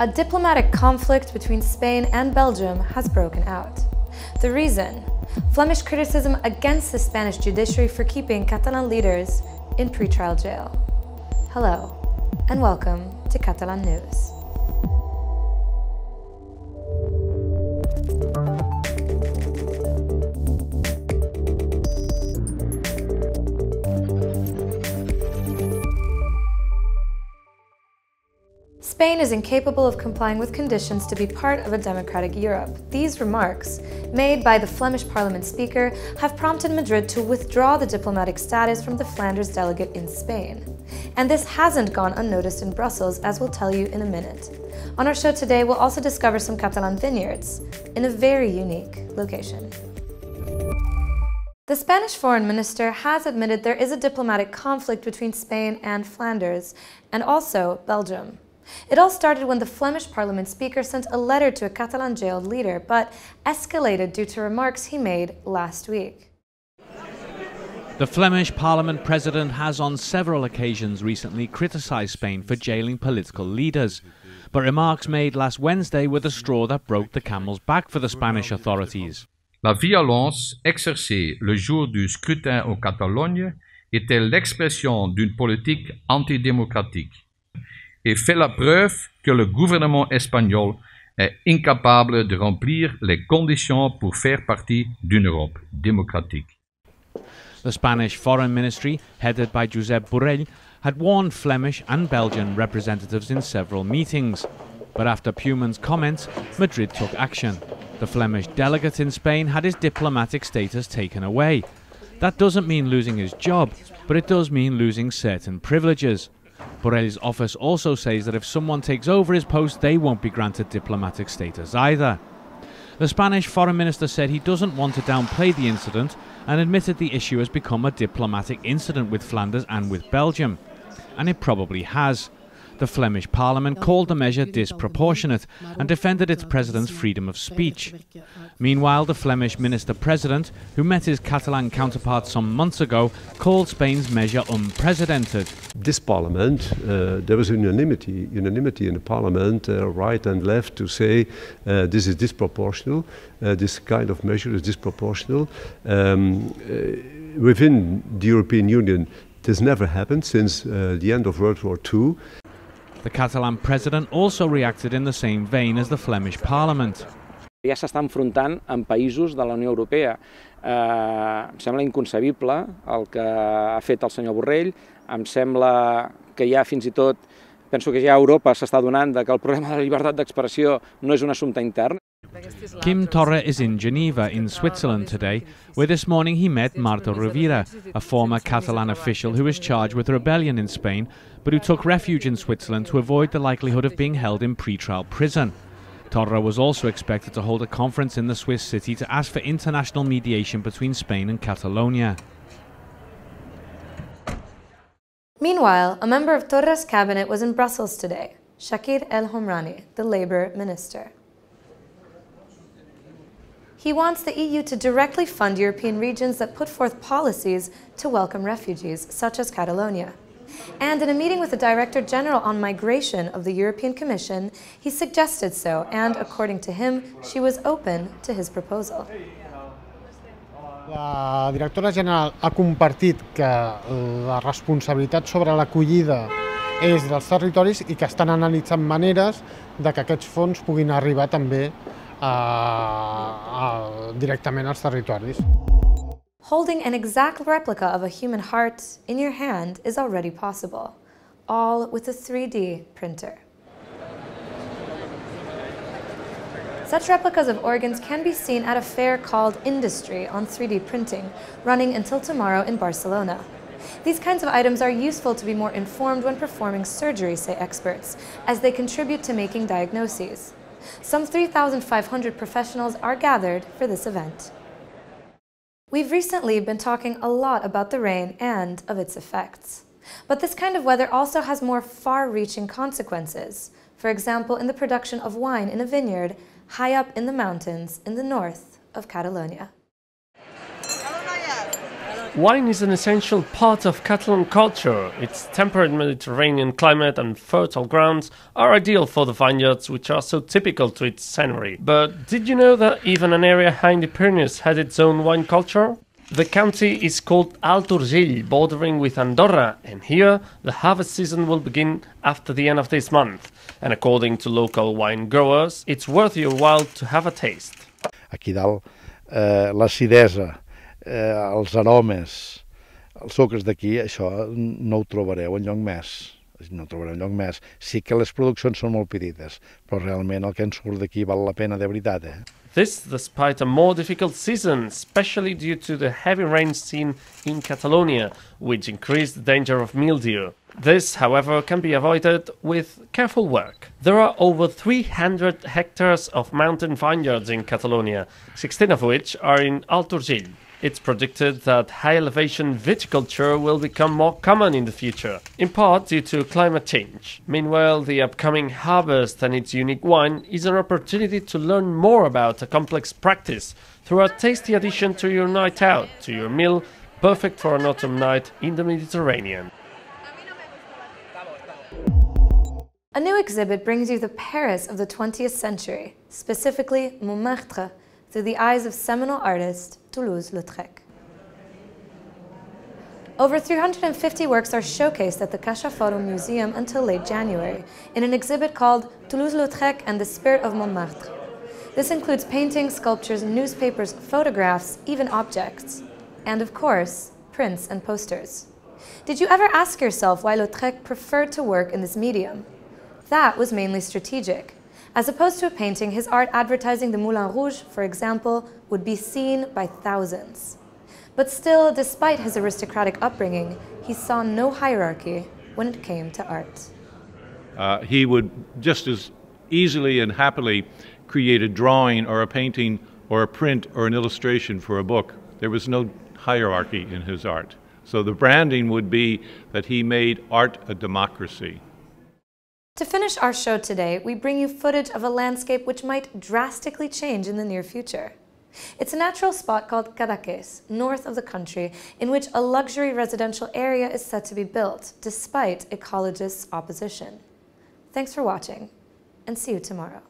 A diplomatic conflict between Spain and Belgium has broken out. The reason? Flemish criticism against the Spanish judiciary for keeping Catalan leaders in pre-trial jail. Hello, and welcome to Catalan News. Spain is incapable of complying with conditions to be part of a democratic Europe. These remarks, made by the Flemish Parliament Speaker, have prompted Madrid to withdraw the diplomatic status from the Flanders delegate in Spain. And this hasn't gone unnoticed in Brussels, as we'll tell you in a minute. On our show today, we'll also discover some Catalan vineyards in a very unique location. The Spanish foreign minister has admitted there is a diplomatic conflict between Spain and Flanders, and also Belgium. It all started when the Flemish Parliament Speaker sent a letter to a Catalan jailed leader, but escalated due to remarks he made last week. The Flemish Parliament President has on several occasions recently criticised Spain for jailing political leaders, but remarks made last Wednesday were the straw that broke the camel's back for the Spanish authorities. La violence exercée le jour du scrutin en Catalogne était l'expression d'une politique antidémocratique et fait la preuve que le gouvernement espagnol est incapable de remplir les conditions pour faire partie d'une Europe démocratique. The Spanish Foreign Ministry, headed by Josep Borrell, had warned Flemish and Belgian representatives in several meetings. But after Puman's comments, Madrid took action. The Flemish delegate in Spain had his diplomatic status taken away. That doesn't mean losing his job, but it does mean losing certain privileges. Borrell's office also says that if someone takes over his post, they won't be granted diplomatic status either. The Spanish foreign minister said he doesn't want to downplay the incident and admitted the issue has become a diplomatic incident with Flanders and with Belgium. And it probably has. The Flemish Parliament called the measure disproportionate and defended its president's freedom of speech. Meanwhile, the Flemish minister-president, who met his Catalan counterpart some months ago, called Spain's measure unprecedented. This parliament, there was unanimity in the parliament, right and left, to say this is disproportional, this kind of measure is disproportional. Within the European Union, this never happened since the end of World War II. The Catalan president also reacted in the same vein as the Flemish Parliament. Ja s'està enfrontant amb països de la Unió Europea. Em sembla inconcebible el que ha fet el senyor Borrell. Em sembla que ja fins i tot, penso que ja Europa s'està adonant que el problema de la llibertat d'expressió no és un assumpte intern. Kim Torra is in Geneva, in Switzerland today, where this morning he met Marta Rovira, a former Catalan official who is charged with rebellion in Spain, but who took refuge in Switzerland to avoid the likelihood of being held in pre-trial prison. Torra was also expected to hold a conference in the Swiss city to ask for international mediation between Spain and Catalonia. Meanwhile, a member of Torra's cabinet was in Brussels today, Shakir El Homrani, the Labour minister. He wants the EU to directly fund European regions that put forth policies to welcome refugees, such as Catalonia. And in a meeting with the Director General on Migration of the European Commission, he suggested so, and according to him, she was open to his proposal. La directora general ha compartit que la responsabilitat sobre l'acollida és dels territoris i que estan analitzant maneres de que aquests fons puguin arribar també directament als territoris. Holding an exact replica of a human heart in your hand is already possible, all with a 3D printer. Such replicas of organs can be seen at a fair called Industry on 3D printing, running until tomorrow in Barcelona. These kinds of items are useful to be more informed when performing surgery, say experts, as they contribute to making diagnoses. Some 3,500 professionals are gathered for this event. We've recently been talking a lot about the rain and of its effects. But this kind of weather also has more far-reaching consequences. For example, in the production of wine in a vineyard high up in the mountains in the north of Catalonia. Wine is an essential part of Catalan culture. Its temperate Mediterranean climate and fertile grounds are ideal for the vineyards, which are so typical to its scenery. But did you know that even an area high in the Pyrenees had its own wine culture? The county is called Alt Urgell, bordering with Andorra, and here the harvest season will begin after the end of this month. And according to local wine growers, it's worth your while to have a taste. Aquí dalt, l'acidesa, els aromes, els sucres d'aquí, això no ho trobareu enlloc més. No ho trobareu enlloc més. Sí que les produccions són molt petites, però realment el que ens surt d'aquí val la pena de veritat. This despite a more difficult season, especially due to the heavy rains seen in Catalonia, which increased the danger of mildew. This, however, can be avoided with careful work. There are over 300 hectares of mountain vineyards in Catalonia, 16 of which are in Alt Urgell. It's predicted that high-elevation viticulture will become more common in the future, in part due to climate change. Meanwhile, the upcoming harvest and its unique wine is an opportunity to learn more about a complex practice through a tasty addition to your night out, to your meal, perfect for an autumn night in the Mediterranean. A new exhibit brings you the Paris of the 20th century, specifically Montmartre, through the eyes of seminal artist ToulouseLautrec. Over 350 works are showcased at the Caixa Museum until late January in an exhibit called ToulouseLautrec and the Spirit of Montmartre. This includes paintings, sculptures, newspapers, photographs, even objects, and of course, prints and posters. Did you ever ask yourself why Lautrec preferred to work in this medium? That was mainly strategic. As opposed to a painting, his art advertising the Moulin Rouge, for example, would be seen by thousands. But still, despite his aristocratic upbringing, he saw no hierarchy when it came to art. He would just as easily and happily create a drawing or a painting or a print or an illustration for a book. There was no hierarchy in his art. So the branding would be that he made art a democracy. To finish our show today, we bring you footage of a landscape which might drastically change in the near future. It's a natural spot called Cadaqués, north of the country, in which a luxury residential area is set to be built, despite ecologists' opposition. Thanks for watching, and see you tomorrow.